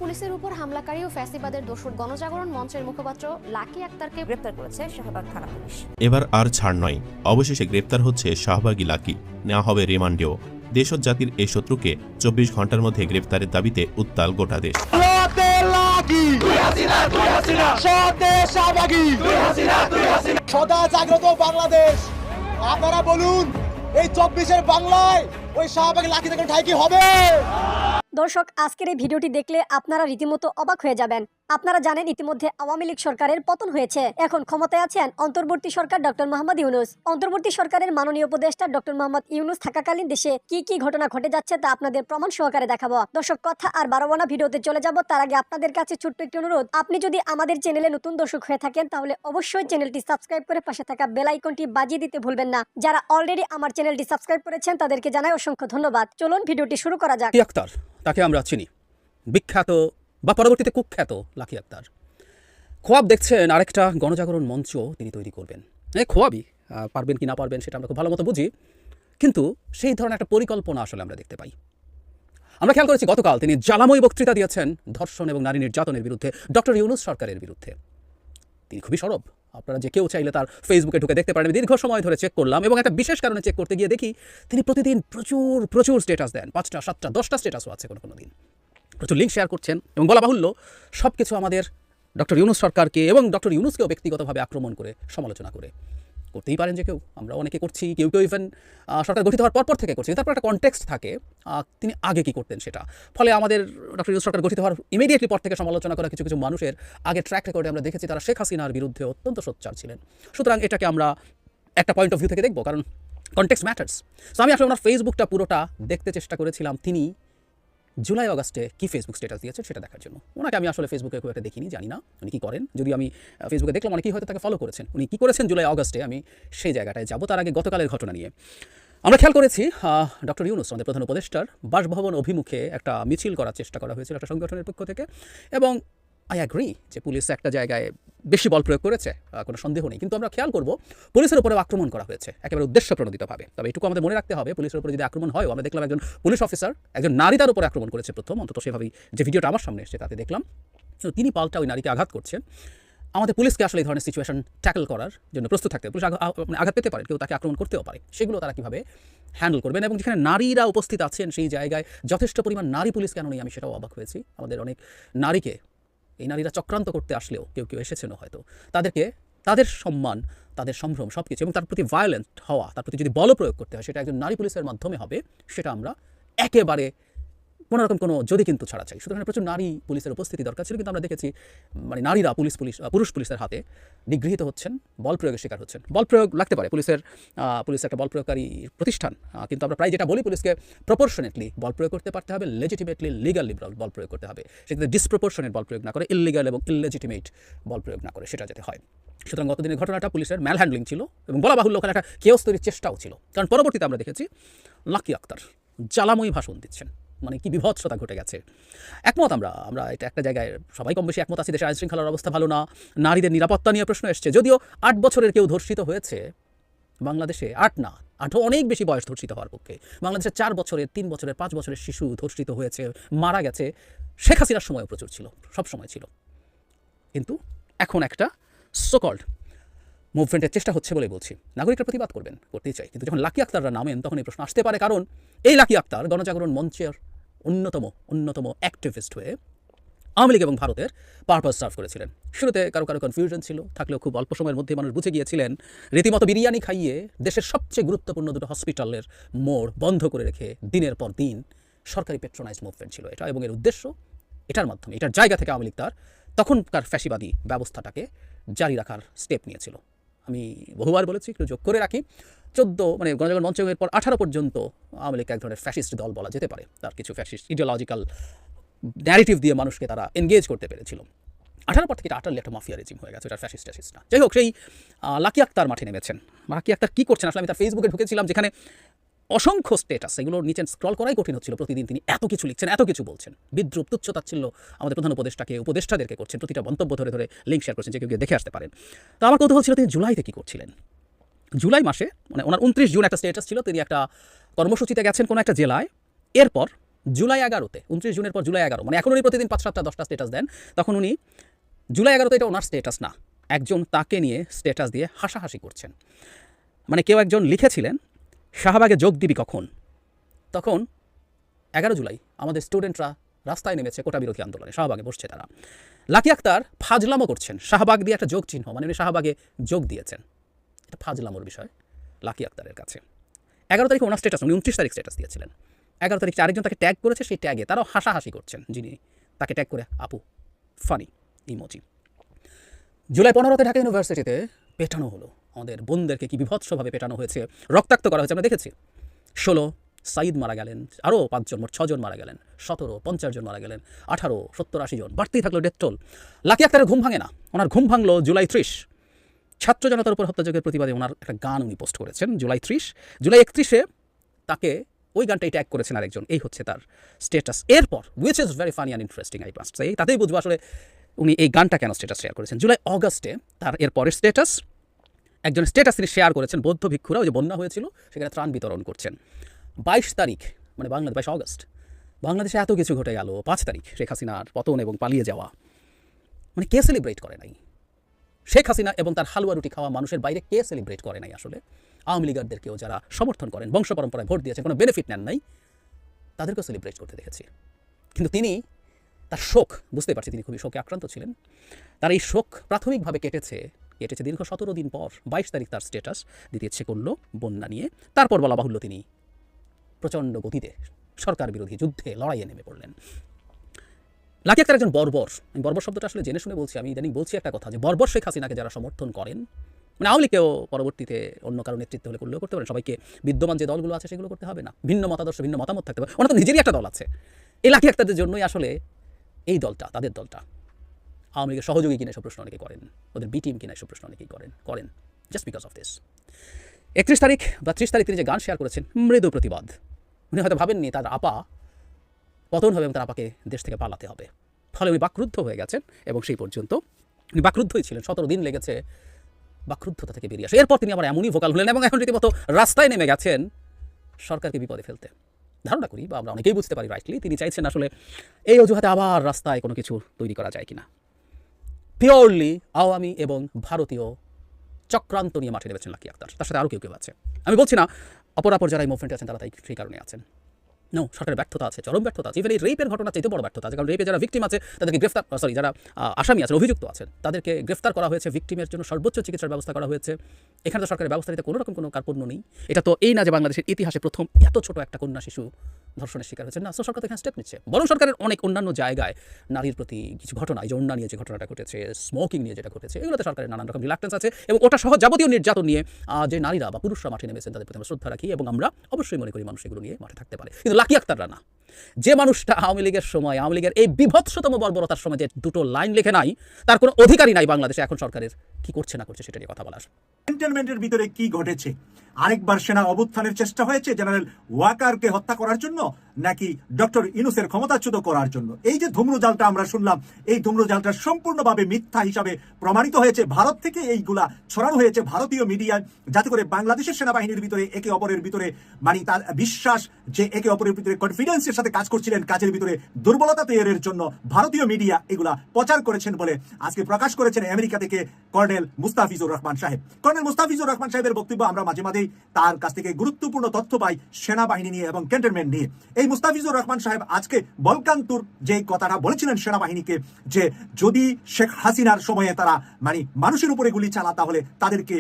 পুলিশের উপর হামলাকারী ও ফ্যাসিবাদের দোসর গণজাগরণ মঞ্চের মুখপাত্র লাকি আক্তারকে গ্রেপ্তার করেছে শাহবাগ থানা পুলিশ। এবার আর ছাড় নয়, অবশেষে গ্রেপ্তার হচ্ছে শাহবাগী লাকি, নেওয়া হবে রিমান্ডেও। দেশ ও জাতির এই শত্রুকে 24 ঘন্টার মধ্যে গ্রেপ্তারের দাবিতে উত্তাল গোটা দেশ। সদা জাগ্রত বাংলাদেশ, আপনারা বলুন এই 24-এর বাংলায় ওই শাহবাগী লাকি থেকে ঠাই কি হবে? দর্শক, আজকের এই ভিডিওটি দেখলে আপনারা রীতিমতো অবাক হয়ে যাবেন। আপনারা জানেন ইতিমধ্যে আওয়ামী লীগ সরকারের পতন হয়েছে। এখন ক্ষমতায় আছেন অন্তর্বর্তী সরকার ডক্টর মোহাম্মদ ইউনূস। অন্তর্বর্তী সরকারের মাননীয় উপদেষ্টা ডক্টর মোহাম্মদ ইউনূস থাকাকালীন দেশে কি কি ঘটনা ঘটে যাচ্ছে তা আপনাদের প্রমাণ সহকারে দেখাবো। দর্শক, কথা আর বাড়াবো না, ভিডিওতে চলে যাব। তার আগে আপনাদের কাছে ছোট্ট একটি অনুরোধ, আপনি যদি আমাদের চ্যানেলে নতুন দর্শক হয়ে থাকেন তাহলে অবশ্যই চ্যানেলটি সাবস্ক্রাইব করে পাশে থাকা বেল আইকনটি বাজিয়ে দিতে ভুলবেন না। যারা অলরেডি আমার চ্যানেলটি সাবস্ক্রাইব করেছেন তাদেরকে জানাই অসংখ্য ধন্যবাদ। চলুন ভিডিওটি শুরু করা যাক। লাকি আক্তার, তাকে আমরা চিনি, বিখ্যাত বা পরবর্তীতে কুখ্যাত লাকি আক্তার। খোয়াব দেখছেন আরেকটা গণজাগরণ মঞ্চ তিনি তৈরি করবেন। খোয়াবই পারবেন কি না পারবেন সেটা আমরা খুব ভালো মতো বুঝি, কিন্তু সেই ধরনের একটা পরিকল্পনা আসলে আমরা দেখতে পাই। আমরা খেয়াল করেছি গতকাল তিনি জ্বালাময়ী বক্তৃতা দিয়েছেন ধর্ষণ এবং নারী নির্যাতনের বিরুদ্ধে, ডক্টর ইউনূস সরকারের বিরুদ্ধে। তিনি খুবই সরব, আপনারা যে কেউ চাইলে তার ফেসবুকে ঢুকে দেখতে পারেন। দীর্ঘ সময় ধরে চেক করলাম এবং একটা বিশেষ কারণে চেক করতে গিয়ে দেখি তিনি প্রতিদিন প্রচুর প্রচুর স্ট্যাটাস দেন। 5টা 7টা 10টা স্ট্যাটাসও আছে কোনো দিন। প্রচুর লিঙ্ক শেয়ার করছেন এবং বলা বাহুল্য সব কিছু আমাদের ডক্টর ইউনূস সরকারকে এবং ডক্টর ইউনূসকেও ব্যক্তিগতভাবে আক্রমণ করে সমালোচনা করে। করতেই পারেন যে কেউ, আমরা অনেকে করছি, কেউ কেউ ইভেন সরকার গঠিত হওয়ার পর থেকে করছি। তারপর একটা কনটেক্সট থাকে তিনি আগে কি করতেন সেটা। ফলে আমাদের ডক্টর ইউনূস সরকার গঠিত হওয়ার ইমিডিয়েটলি পর থেকে সমালোচনা করা কিছু কিছু মানুষের আগে ট্র্যাক রেকর্ডে আমরা দেখেছি তারা শেখ হাসিনার বিরুদ্ধে অত্যন্ত সোচ্চার ছিলেন। সুতরাং এটাকে আমরা একটা পয়েন্ট অফ ভিউ থেকে দেখব, কারণ কনটেক্সট ম্যাটার্স। সো আমি আসলে ওনার ফেসবুকটা পুরোটা দেখতে চেষ্টা করেছিলাম তিনি জুলাই অগাস্টে কি ফেসবুক স্ট্যাটাস দিয়েছেন সেটা দেখার জন্য। ওনাকে আমি আসলে ফেসবুকে খুব একটা দেখিনি, জানি না উনি কী করেন। যদি আমি ফেসবুকে দেখলাম অনেকেই হয়তো তাকে ফলো করেছেন। উনি কী করেছেন জুলাই অগাস্টে আমি সেই জায়গাটায় যাব। তার আগে গতকালের ঘটনা নিয়ে আমরা খেয়াল করেছি ডক্টর ইউনূস আমাদের প্রধান উপদেষ্টার বাসভবন অভিমুখে একটা মিছিল করার চেষ্টা করা হয়েছিল একটা সংগঠনের পক্ষ থেকে, এবং আই অ্যাগ্রি যে পুলিশ একটা জায়গায় বেশি বল প্রয়োগ করেছে, কোনো সন্দেহ নেই। কিন্তু আমরা খেয়াল করব পুলিশের উপরেও আক্রমণ করা হয়েছে একেবারে উদ্দেশ্যপ্রণোদিতভাবে। তবে এটুকু আমাদের মনে রাখতে হবে, পুলিশের উপরে যদি আক্রমণ হয়, আমরা দেখলাম একজন পুলিশ অফিসার একজন নারী তার উপরে আক্রমণ করেছে প্রথম, অন্তত সেভাবেই যে ভিডিওটা আমার সামনে এসেছে তাতে দেখলাম। তো তিনি পাল্টা ওই নারীকে আঘাত করছেন। আমাদের পুলিশকে আসলে এই ধরনের সিচুয়েশন ট্যাকল করার জন্য প্রস্তুত থাকতে হবে। পুলিশ আঘাত পেতে পারে, কেউ তাকে আক্রমণ করতেও পারে, সেগুলো তারা কীভাবে হ্যান্ডেল করবেন। এবং যেখানে নারীরা উপস্থিত আছেন সেই জায়গায় যথেষ্ট পরিমাণ নারী পুলিশ কেন নেই আমি সেটাও অবাক হয়েছি। আমাদের অনেক নারীকে এই নারীরা চক্রান্ত করতে আসলেও কেউ কেউ এসেছেনও হয়তো, তাদেরকে তাদের সম্মান, তাদের সম্ভ্রম সব কিছু এবং তার প্রতি ভায়োলেন্ট হওয়া, তার প্রতি যদি বল প্রয়োগ করতে হয় সেটা একজন নারী পুলিশের মাধ্যমে হবে, সেটা আমরা একেবারে কোনোরকম কোনো যদি কিন্তু ছাড়া চাই। সুতরাং প্রচুর নারী পুলিশের উপস্থিতি দরকার ছিল, কিন্তু আমরা দেখেছি মানে নারীরা পুরুষ পুলিশের হাতে নিগৃহীত হচ্ছেন, বল প্রয়োগের শিকার হচ্ছেন। বল প্রয়োগ লাগতে পারে, পুলিশ একটা বল প্রয়োগকারী প্রতিষ্ঠান, কিন্তু আমরা প্রায় যেটা বলি পুলিশকে প্রপোর্শনেটলি বল প্রয়োগ করতে পারতে হবে, লেজিটিমেটলি লিগালি বল প্রয়োগ করতে হবে। সেক্ষেত্রে ডিসপ্রপোর্শনেট বল প্রয়োগ না করে, ইললিগাল এবং ইললেজিটিমেট বল প্রয়োগ না করে সেটা যাতে হয়। সুতরাং গতদিনের ঘটনাটা পুলিশের ম্যাল হ্যান্ডলিং ছিল এবং বলা বাহুল্য ওখানে একটা কেওস তৈরির চেষ্টাও ছিল। কারণ পরবর্তীতে আমরা দেখেছি লাকি আক্তার জ্বালাময়ী ভাষণ দিচ্ছেন, মানে কি বিভৎসতা ঘটে গেছে। একমত আমরা এটা একটা জায়গায় সবাই কম বেশি একমত আছি, দেশের আইন শৃঙ্খলার অবস্থা ভালো না, নারীদের নিরাপত্তা নিয়ে প্রশ্ন এসছে। যদিও 8 বছরের কেউ ধর্ষিত হয়েছে বাংলাদেশে, 8 অনেক বেশি বয়স ধর্ষিত হওয়ার পক্ষে। বাংলাদেশে 4 বছরের 3 বছরের 5 বছরের শিশু ধর্ষিত হয়েছে, মারা গেছে। শেখ হাসিনার সময়ও প্রচুর ছিল, সব সময় ছিল। কিন্তু এখন একটা সোকল্ড মুভমেন্টের চেষ্টা হচ্ছে বলে বলছি। নাগরিকরা প্রতিবাদ করতেই চাই, কিন্তু যখন লাকি আক্তাররা নামেন তখন এই প্রশ্ন আসতে পারে, কারণ এই লাকি আক্তার গণজাগরণ মঞ্চের অন্যতম অ্যাক্টিভিস্ট হয়ে আওয়ামী লীগ এবং ভারতের পারপাস সার্ভ করেছিলেন। শুরুতে কারো কনফিউশন ছিল, থাকলেও খুব অল্প সময়ের মধ্যে মানুষ বুঝে গিয়েছিলেন। রীতিমতো বিরিয়ানি খাইয়ে দেশের সবচেয়ে গুরুত্বপূর্ণ 2টো হসপিটালের মোড় বন্ধ করে রেখে দিনের পর দিন সরকারি পেট্রোনাইজ মুভমেন্ট ছিল এটা, এবং এর উদ্দেশ্য এটার মাধ্যমে এটার জায়গা থেকে আওয়ামী লীগ তার তখনকার ফ্যাসিবাদী ব্যবস্থাটাকে জারি রাখার স্টেপ নিয়েছিল। আমি বহুবার বলেছি, একটু যোগ করে রাখি, 14 মানে গণজাগরণ মঞ্চের পর 18 পর্যন্ত আওয়ামী লীগ এক ধরনের ফ্যাসিস্ট দল বলা যেতে পারে। তার কিছু ফ্যাসিস্ট ইডিওলজিক্যাল ন্যারেটিভ দিয়ে মানুষকে তারা এনগেজ করতে পেরেছিল। 18 পর থেকে এটা আটারলি একটা মাফিয়া রেজিম হয়ে গেছে, এটা ফ্যাসিস্ট না। যাই হোক, সেই লাকি আক্তার মাঠে নেমেছেন। লাকি আক্তার কী করছেন আসলে? আমি তার ফেসবুকে ঢুকেছিলাম, যেখানে অসংখ্য স্ট্যাটাস, এগুলো নিচে স্ক্রল করাই কঠিন হচ্ছিল। প্রতিদিন তিনি এত কিছু লিখছেন, এত কিছু বলছেন, বিদ্রুপ তুচ্ছতাচ্ছিল্য আমাদের প্রধান উপদেষ্টাদেরকে করছেন, প্রতিটা মন্তব্য ধরে লিঙ্ক শেয়ার করছেন, যে কেউ দেখে আসতে পারেন। তো আমার কৌতূহল ছিল তিনি জুলাইতে কী করছিলেন। জুলাই মাসে মানে ওনার 29 জুন একটা স্ট্যাটাস ছিল, তিনি একটা কর্মসূচিতে গেছেন কোনো একটা জেলায়। এরপর জুলাই 11-তে 29 জুনের পর জুলাই 11, মানে এখন উনি প্রতিদিন 5-7টা 10টা স্ট্যাটাস দেন, তখন উনি জুলাই 11-তে এটা ওনার স্ট্যাটাস না, একজন তাকে নিয়ে স্ট্যাটাস দিয়ে হাসাহাসি করছেন। মানে কেউ একজন লিখেছিলেন শাহবাগে যোগ দিবি কখন, তখন 11 জুলাই আমাদের স্টুডেন্টরা রাস্তায় নেমেছে কোটা বিরোধী আন্দোলনে, শাহবাগে বসছে তারা। লাকি আক্তার ফাজলামো করছেন, শাহবাগ দিয়ে একটা যোগ চিহ্ন, মানে উনি শাহবাগে যোগ দিয়েছেন, এটা ফাজলামোর বিষয় লাকি আক্তারের কাছে। 11 তারিখে ওনার স্ট্যাটাস, উনি 29 তারিখ স্ট্যাটাস দিয়েছিলেন। 11 তারিখে আরেকজন তাকে ট্যাগ করেছে, সেই ট্যাগে তারাও হাসাহাসি করছেন, যিনি তাকে ট্যাগ করে আপু ফানি ইমোজি। জুলাই 15-তে ঢাকা ইউনিভার্সিটিতে পেটানো হলো, আমাদের বোনদেরকে কি বিভৎসভাবে পেটানো হয়েছে, রক্তাক্ত করা হয়েছে আমরা দেখেছি। 16 সাইদ মারা গেলেন, আরও 5 জন, মোট 6 জন মারা গেলেন, 17 50 জন মারা গেলেন, 18 70-80 জন, বাড়তেই থাকলো ডেথ টোল। লাকি আক্তারের ঘুম ভাঙে না, ওনার ঘুম ভাঙলো জুলাই 30, ছাত্র জনতার উপর হত্যাযজ্ঞের প্রতিবাদে ওনার একটা গান উনি পোস্ট করেছেন জুলাই 30। জুলাই 31-এ তাকে ওই গানটাই ট্যাগ করেছেন আরেকজন, এই হচ্ছে তার স্ট্যাটাস। এরপর which is very funny and interesting, I must say, তাতেই বুঝবো আসলে উনি এই গানটা কেন স্ট্যাটাস শেয়ার করেছেন। জুলাই অগাস্টে তার এর পরের স্ট্যাটাস, একজন স্ট্যাটাস তিনি শেয়ার করেছেন, বৌদ্ধ ভিক্ষুরা ওই যে বন্যা হয়েছিল সেখানে ত্রাণ বিতরণ করছেন। 22 তারিখ মানে বাংলাদেশ, 22 অগস্ট বাংলাদেশে এত কিছু ঘটে গেল। 5 তারিখ শেখ হাসিনার পতন এবং পালিয়ে যাওয়া, মানে কে সেলিব্রেট করে নাই? শেখ হাসিনা এবং তার হালুয়া রুটি খাওয়া মানুষের বাইরে কে সেলিব্রেট করে নাই? আসলে আওয়ামী লীগারদেরকেও যারা সমর্থন করেন, বংশ পরম্পরায় ভোট দিয়েছেন, কোনো বেনিফিট নেন নাই, তাদেরকেও সেলিব্রেট করতে দেখেছি। কিন্তু তিনি তার শোক, বুঝতে পারছি তিনি খুবই শোকে আক্রান্ত ছিলেন, তার এই শোক প্রাথমিকভাবে কেটেছে দীর্ঘ 17 দিন পর 22 তারিখ তার স্ট্যাটাস দিতে ইচ্ছে করলো বন্যা নিয়ে। তারপর বলা বাহুল্য তিনি প্রচণ্ড গতিতে সরকার বিরোধী যুদ্ধে লড়াইয়ে নেমে পড়লেন। লাকি আক্তার একজন বর্বর, আমি বর্বর শব্দটা আসলে জেনে শুনে বলছি, আমি ইদানিং বলছি একটা কথা যে বর্বর শেখ হাসিনাকে যারা সমর্থন করেন, মানে আওয়ামী লীগকেও পরবর্তীতে অন্য কারো নেতৃত্ব হলে করলেও করতে পারেন, সবাইকে বিদ্যমান যে দলগুলো আছে সেগুলো করতে হবে না, ভিন্ন মতাদর্শ ভিন্ন মতামত থাকতে পারে, ওনার তো নিজেরই একটা দল আছে। এই লাকি আক্তারদের জন্যই আসলে এই দলটা, তাদের দলটা আওয়ামী লীগের সহযোগী কিনা এসব প্রশ্ন অনেকে করেন, ওদের বি টিম কিনা এসব প্রশ্ন অনেকেই করেন জাস্ট বিকজ অফ দিস। 31 তারিখ বা 30 তারিখ তিনি যে গান শেয়ার করেছেন মৃদু প্রতিবাদ, উনি হয়তো ভাবেননি তার আপা পতন হবে এবং তার আপাকে দেশ থেকে পালাতে হবে, ফলে উনি বাকরুদ্ধ হয়ে গেছেন এবং সেই পর্যন্ত উনি বাকরুদ্ধই ছিলেন। 17 দিন লেগেছে বাকরুদ্ধতা থেকে বেরিয়ে আসে। এরপর তিনি আবার এমনই ভোকাল হলেন এবং এখন রীতিমতো রাস্তায় নেমে গেছেন সরকারকে বিপদে ফেলতে। ধারণা করি বা আমরা অনেকেই বুঝতে পারি রাইটলি তিনি চাইছেন আসলে এই অজুহাতে আবার রাস্তায় কোনো কিছু তৈরি করা যায় কিনা। পিওরলি আওয়ামী এবং ভারতীয় চক্রান্ত নিয়ে মাঠে নেমেছেন লাকি আক্তার, তার সাথে আরও কেউ কেউ আছে। আমি বলছি না অপরাপর যারা এই মুভমেন্টে আছেন তারা তাই সেই কারণে আছেন, নো, সরকারের ব্যর্থতা আছে, চরম ব্যর্থতা আছে। ইভেন এই রেপের ঘটনা চাইতে বড় ব্যর্থতা আছে, কারণ রেপে যারা ভিকটিম আছে তাদেরকে গ্রেফতার, যারা আসামি আছেন, অভিযুক্ত আছেন, তাদেরকে গ্রেফতার করা হয়েছে, ভিকটিমের জন্য সর্বোচ্চ চিকিৎসার ব্যবস্থা করা হয়েছে। এখানে তো সরকারের ব্যবস্থা নিতে কোনো রকম কোনো কার্পণ্য নেই। এটা তো এই না যে বাংলাদেশের ইতিহাসে প্রথম এত ছোট একটা কন্যা শিশু ধর্ষণের শিকার হয়েছে, না। সো সরকার এখানে স্টেপ নিচ্ছে, বরং সরকারের অনেক অন্যান্য জায়গায় নারীর প্রতি কিছু ঘটনা, এই যে অন্যান্য নিয়ে যে ঘটনাটা ঘটেছে, স্মোকিং নিয়ে যেটা ঘটেছে, এগুলোতে সরকারের নানান রকম রিলাক্টেন্স আছে এবং ওটা সহ যাবতীয় নির্যাতন নিয়ে যে নারীরা বা পুরুষরা মাঠে নেমেছেন তাদের প্রতি আমরা শ্রদ্ধা রাখি এবং আমরা অবশ্যই মনে করি মানুষ এগুলো নিয়ে মাঠে থাকতে পারে। কিন্তু লাকি আক্তাররা না, যে মানুষটা আওয়ামী লীগের সময়, আওয়ামী লীগের এই বিভৎসতম বর্বরতার সময় যে দুটো লাইন লেখে নাই, তার কোনো অধিকারই নাই বাংলাদেশে এখন সরকারের কি করছে না করছে সেটা নিয়ে কথা বলার। ক্যান্টনমেন্টের ভিতরে কি ঘটেছে? আরেকবার সেনা অভ্যুত্থানের চেষ্টা হয়েছে জেনারেল ওয়াকারকে হত্যা করার জন্য, নাকি ডক্টর ইউনূসের ক্ষমতাচ্যুত করার জন্য? এই যে ধূম্রজালটা আমরা শুনলাম, এই ধূম্রজালটা সম্পূর্ণভাবে মিথ্যা হিসাবে প্রমাণিত হয়েছে। ভারত থেকে এইগুলা ছড়ানো হয়েছে ভারতীয় মিডিয়ায়, যাতে করে বাংলাদেশের সেনাবাহিনীর ভিতরে একে অপরের ভিতরে মানে তার বিশ্বাস যে একে অপরের ভিতরে কনফিডেন্সের সাথে কাজ করছিলেন, কাজের ভিতরে দুর্বলতা তৈরির জন্য ভারতীয় মিডিয়া এগুলা প্রচার করেছেন বলে আজকে প্রকাশ করেছেন আমেরিকা থেকে কর্নেল মুস্তাফিজুর রহমান সাহেব। কর্নেল মুস্তাফিজুর রহমান সাহেবের বক্তব্য আমরা মাঝে মাঝেই তার কাছ থেকে গুরুত্বপূর্ণ তথ্য পাই সেনাবাহিনী নিয়ে এবং ক্যান্টনমেন্ট নিয়ে। এই মুস্তাফিজুর রহমান সাহেব আজকে বলকান্তুর যে কথাটা বলেছিলেন সেনাবাহিনীকে, যে যদি শেখ হাসিনার সময়ে তারা মানে মানুষের উপরে গুলি চালা, তাহলে তাদেরকে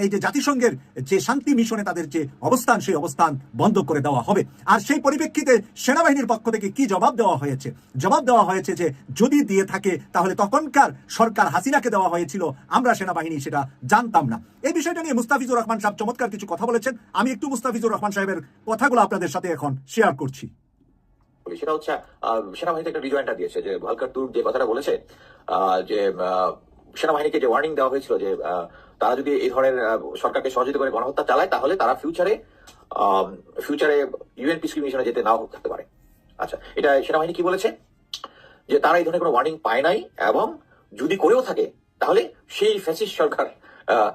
এই যে জাতিসংঘের যে শান্তি মিশনে তাদের যে অবস্থান, সেই অবস্থান বন্ধ করে দেওয়া হবে। আর সেই পরিপ্রেক্ষিতে সেনাবাহিনীর পক্ষ থেকে কি জবাব দেওয়া হয়েছে? জবাব দেওয়া হয়েছে যে যদি দিয়ে থাকে তাহলে তখনকার সরকার হাসিনাকে দেওয়া হয়েছিল, আমরা সেনাবাহিনী সেটা জানতাম না। এই বিষয়টা নিয়ে মুস্তাফিজুর রহমান সাহেব চমৎকার কিছু কথা বলেছেন। আমি একটু মুস্তাফিজুর রহমান সাহেবের কথাগুলো আপনাদের সাথে এখন শেয়ার করছি। সেটা হচ্ছে সেনাবাহিনীতে একটা রিজয়েন্টার দিয়েছে যে ভালকার তুর যে কথাটা বলেছে, যে সেনাবাহিনীকে যে ওয়ার্নিং দেওয়া হয়েছিল যে তারা যদি এই ধরনের সরকারকে সহযোগিতা করে গণহত্যা চালায় তাহলে তারা ফিউচারে ইউএন পিসকিপিং মিশনে যেতে নাও থাকতে পারে। আচ্ছা, এটা সেনাবাহিনী কি বলেছে? যে তারা এই ধরনের কোনো ওয়ার্নিং পায় নাই এবং যদি করেও থাকে তাহলে সেই ফ্যাসিস্ট সরকার,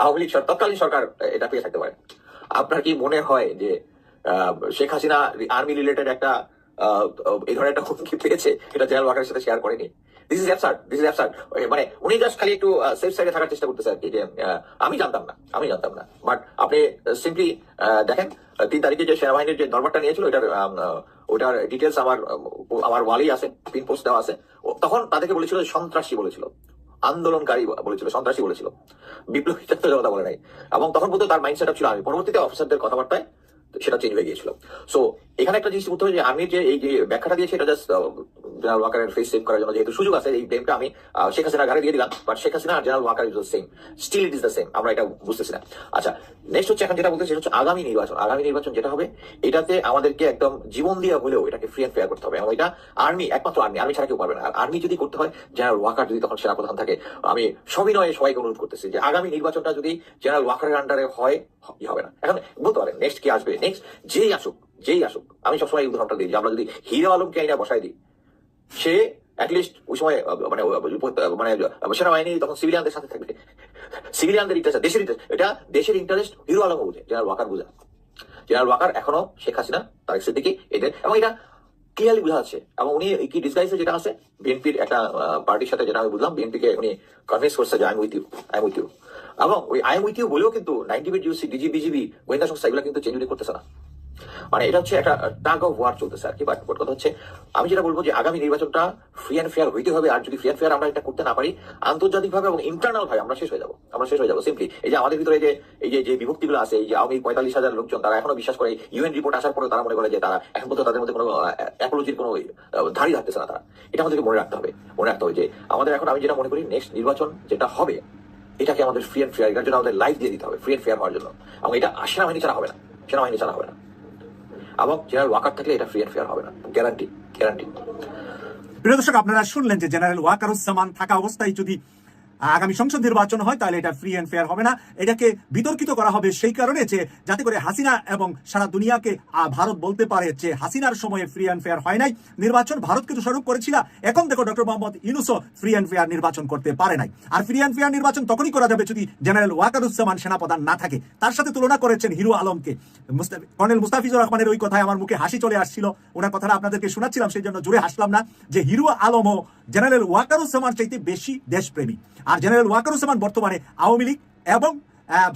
আওয়ামী লীগ তৎকালীন সরকার এটা পেয়ে থাকতে পারে। আপনার কি মনে হয় যে শেখ হাসিনা আর্মি রিলেটেড একটা এই ধরনের একটা হুমকি পেয়েছে এটা জেনারেল ওয়াকারের সাথে শেয়ার করেনি। This is absurd. মানে উনি জাস্ট খালি একটু সেফ সাইডে থাকার চেষ্টা করতেছে আর কি, যে আমি জানতাম না। বাট আপনি সিম্পলি দেখেন 3 তারিখে যে সেনাবাহিনীর যে দরবারটা নিয়েছিল ওটার ডিটেলস আমার ওয়ালেই আছে, পিন পোস্ট দেওয়া আছে। তখন তাদেরকে বলেছিল সন্ত্রাসী বলেছিল, আন্দোলনকারী বলেছিল, সন্ত্রাসী বলেছিল, বিপ্লবী ছাত্রদের কথা বলে নাই। এবং তখন পর্যন্ত তার মাইন্ড সেট ছিল আমি, পরবর্তীতে অফিসারদের কথাবার্তায় সেটা চেঞ্জ হয়ে গিয়েছিল। সো এখানে একটা জিনিস বলতে হবে যে আর্মির যে এই যে ব্যাখ্যাটা দিয়েছে এটা জাস্ট জেনারেল ওয়াকারের ফেস সেভ করার জন্য, যেহেতু সুযোগ আছে এই ব্লেমটা আমি শেখ হাসিনার ঘাড়ে দিয়ে দিলাম। বাট শেখ হাসিনা আর general Waker is the same, still it is the same, আমরা এটা বুঝতেছি না। আচ্ছা, নেক্সট হচ্ছে এখন যেটা বলতে সেটা হচ্ছে আগামী নির্বাচন যেটা হবে, এটাতে আমাদেরকে একদম জীবন দিয়ে হলেও এটাকে ফ্রি অ্যান্ড ফেয়ার করতে হবে। এবং এটা একমাত্র আর্মি ছাড়া কেউ পারবে না। আর আর্মি যদি করতে হয়, জেনারেল ওয়াকার যদি তখন সেনাপ্রধান থাকে, আমি সবিনয়ে সবাইকে অনুরোধ করতেছি যে আগামী নির্বাচনটা যদি জেনারেল ওয়াকারের আন্ডারে হয় হবে না। এখন বলতে পারেন নেক্সট কি আসবে, নেক্সট যেই আসুক, আমি সবসময় এই উদাহরণটা দিই যে আমরা যদি হিরো আলমকে আইনা বসাই দিই, সে অ্যাটলিস্ট ওই সময় মানে সেনাবাহিনী তখন সিভিলিয়ানদের সাথে থাকবে, সিভিলিয়ানদের ইন্টারেস্ট, দেশের ইন্টারেস্ট, এটা দেশের ইন্টারেস্ট হিরো আলম বুঝে, জেনারেল ওয়াকার বুঝে। জেনারেল ওয়াকার এখনো শেখ হাসিনা, তারেক সিদ্দিকী এদের, এবং এটা ক্লিয়ারলি বোঝা যাচ্ছে। এবং উনি কি ডিসগাইজে যেটা আছে বিএনপির একটা পার্টির সাথে, যেটা আমি বুঝলাম বিএনপিকে উনি কনভিন্স করছে যে আই এম উইথ ইউ। এবং ওই আই এম উইথ ইউ বলেও কিন্তু 90 ডিউসি ডিজি বিজিবি গোয়েন্দা সংস্থা এগুলো কিন্তু চেঞ্জ করতেছে না। মানে এটা হচ্ছে একটা টাগ অফ ওয়ার চলতেছে আর কি। বাট কথা হচ্ছে আমি যেটা বলবো যে আগামী নির্বাচনটা ফ্রি অ্যান্ড ফেয়ার হইতে হবে। আর যদি ফ্রি অ্যান্ড ফেয়ার আমরা এটা করতে না পারি, আন্তর্জাতিক ভাবে এবং ইন্টারনাল ভাবে আমরা শেষ হয়ে যাবো সিম্পলি। এই যে আমাদের ভিতরে যে বিভক্তিগুলো আছে, এই যে আওয়ামী 45,000 লোকজন, তারা এখনো বিশ্বাস করে, ইউএন রিপোর্ট আসার পরে তারা মনে করে যে তারা এখন পর্যন্ত তাদের মধ্যে কোনো অ্যাপোলজির কোনো ধারই থাকতেছে না তারা। এটা আমাদেরকে মনে রাখতে হবে যে আমাদের এখন, আমি যেটা মনে করি নেক্সট নির্বাচন যেটা হবে, এটাকে আমাদের ফ্রি অ্যান্ড ফেয়ার, এটার জন্য আমাদের লাইফ দিয়ে দিতে হবে ফ্রি অ্যান্ড ফেয়ার হওয়ার জন্য। এবং এটা সেনাবাহিনী ছাড়া হবে না। এবং জেনারেল ওয়াকার থাকলে এটা ফ্রি অ্যান্ড ফেয়ার হবে না, গ্যারান্টি। প্রিয় দর্শক, আপনারা শুনলেন যে জেনারেল ওয়াকারুজ্জামান থাকা অবস্থায় যদি আগামী সংসদ নির্বাচন হয়, তাহলে এটা ফ্রি অ্যান্ড ফেয়ার হবে না। এটাকে বিতর্কিত করা হবে সেই কারণে যে যাতে করে হাসিনা এবং সারা দুনিয়াকে ভারত বলতে পারে যে হাসিনার সময়ে ফ্রি অ্যান্ড ফেয়ার হয় নাই নির্বাচন, ভারতকে দোষারোপ করেছিল। এখন দেখো ডক্টর মোহাম্মদ ইউনূসও ফ্রি অ্যান্ড ফেয়ার নির্বাচন করতে পারে নাই। আর ফ্রি অ্যান্ড ফেয়ার নির্বাচন তখনই করা যাবে যদি জেনারেল ওয়াকারুজ্জামান সেনাপ্রধান না থাকে। তার সাথে তুলনা করেছেন হিরো আলমকে। কর্নেল মুস্তাফিজুর রহমানের ওই কথায় আমার মুখে হাসি চলে আসছিল, ওনার কথাটা আপনাদেরকে শোনাচ্ছিলাম, সেই জন্য জুড়ে হাসলাম না, যে হিরো আলমও জেনারেল ওয়াকারুজ্জামান চাইতে বেশি দেশপ্রেমী। আর জেনারেল ওয়াকারুজ্জামান বর্তমানে আওয়ামী লীগ এবং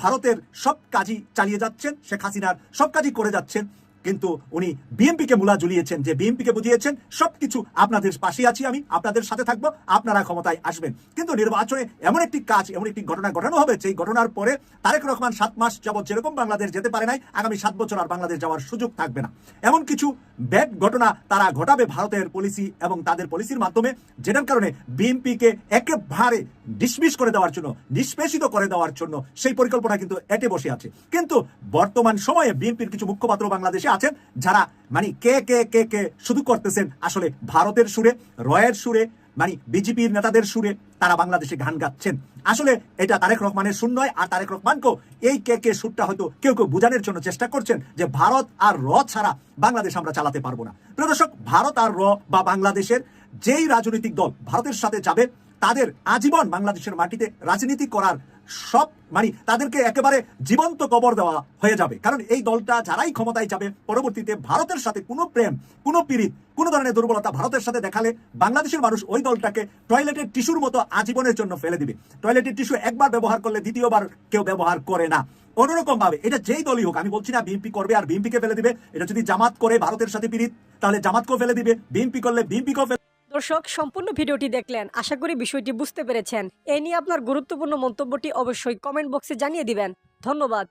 ভারতের সব কাজই চালিয়ে যাচ্ছেন, শেখ হাসিনার সব কাজই করে যাচ্ছেন। কিন্তু উনি বিএনপিকে মূলা ঝুলিয়েছেন, যে বিএনপিকে বুঝিয়েছেন সবকিছু আপনাদের পাশে আছি, আমি আপনাদের সাথে থাকবো, আপনারা ক্ষমতায় আসবেন। কিন্তু নির্বাচনে এমন একটি ঘটনা ঘটানো হবে, সেই ঘটনার পরে তারেক রহমান 7 মাস যাবৎ যেরকম বাংলাদেশ যেতে পারে নাই, আগামী 7 বছর আর বাংলাদেশ যাওয়ার সুযোগ থাকবে না। এমন কিছু ব্যাড ঘটনা তারা ঘটাবে ভারতের পলিসি এবং তাদের পলিসির মাধ্যমে, যেটার কারণে বিএনপিকে একেবারে ডিসমিস করে দেওয়ার জন্য, নিষ্পেষিত করে দেওয়ার জন্য সেই পরিকল্পনা কিন্তু এটে বসে আছে। কিন্তু বর্তমান সময়ে বিএনপির কিছু মুখপাত্র বাংলাদেশে আছেন যারা মানে কে শুধু করতেছেন আসলে ভারতের সুরে, রয়ের সুরে, মানে বিজেপির নেতাদের সুরে তারা বাংলাদেশে গান গাচ্ছেন। আসলে এটা তারেক রহমানের সুর নয়। আর তারেক রহমানকেও এই কে সুরটা হয়তো কেউ বোঝানোর জন্য চেষ্টা করছেন যে ভারত আর র ছাড়া বাংলাদেশ আমরা চালাতে পারবো না। প্রিয় দর্শক, ভারত আর র বা বাংলাদেশের যেই রাজনৈতিক দল ভারতের সাথে যাবে, তাদের আজীবন বাংলাদেশের মাটিতে রাজনীতি করার সব মানে তাদেরকে একেবারে জীবন্ত কবর দেওয়া হয়ে যাবে। কারণ এই দলটা যারাই ক্ষমতায় যাবে, পরবর্তীতে ভারতের সাথে কোনো প্রেম, কোনো পীড়িত, কোনো ধরনের দুর্বলতা ভারতের সাথে দেখালে বাংলাদেশের মানুষ ওই দলটাকে টয়লেটের টিস্যুর মতো আজীবনের জন্য ফেলে দিবে। টয়লেটের টিস্যু একবার ব্যবহার করলে দ্বিতীয়বার কেউ ব্যবহার করে না। অন্যরকম ভাবে এটা যেই দলই হোক, আমি বলছি না বিএনপি করবে আর বিএনপিকে ফেলে দিবে। এটা যদি জামাত করে ভারতের সাথে পীড়িত, তাহলে জামাতকেও ফেলে দিবে, বিএনপি করলে বিএনপিকেও ফেলে। দর্শক, সম্পূর্ণ ভিডিওটি দেখলেন, আশা করি বিষয়টি বুঝতে পেরেছেন। এই নিয়ে আপনার গুরুত্বপূর্ণ মন্তব্যটি অবশ্যই কমেন্ট বক্সে জানিয়ে দিবেন। ধন্যবাদ।